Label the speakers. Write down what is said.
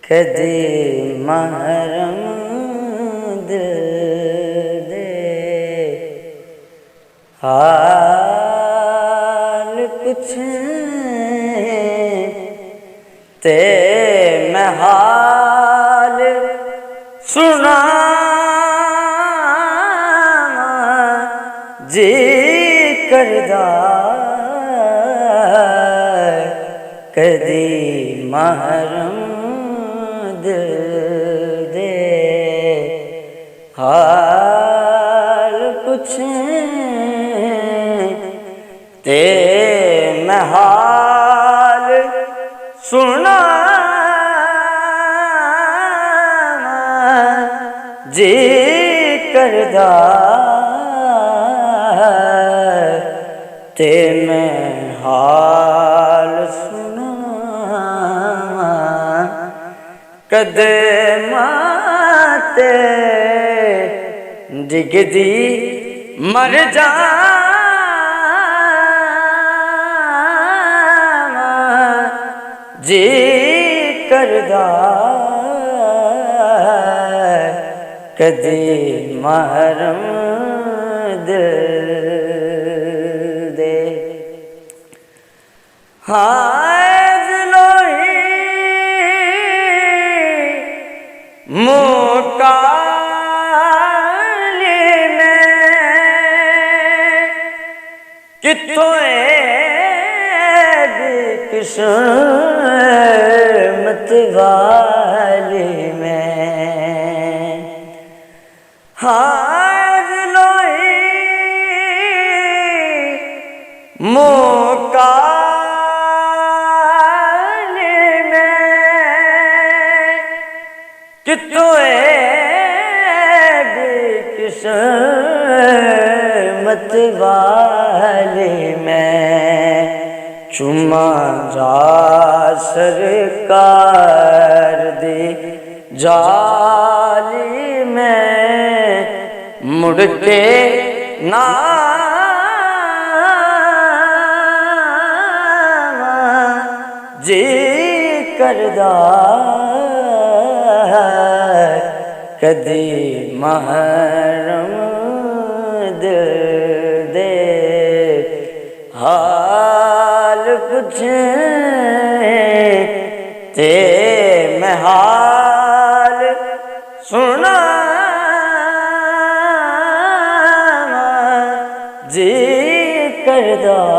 Speaker 1: कदी महरम दिल दे हाल पुछे ते मैं हाल सुना जी करदा कदी महरम दिल दे हाल पुछे ते मैं हाल सुना जी करदा ते मैं हाल सुना कदमां ते डिगदी मर जावां जी करदा कदी महरम दिल दे हाय लोही मुकाली में कितों किस्मत वाली में हाय लोही मुकाली में कितों किस्मत वाली में चुमा जा सरकार दी जाली में मुड़ के ना जी करदा कदी महरम दिल दे हाल पुछे ते मैं हाल सुना जी करदा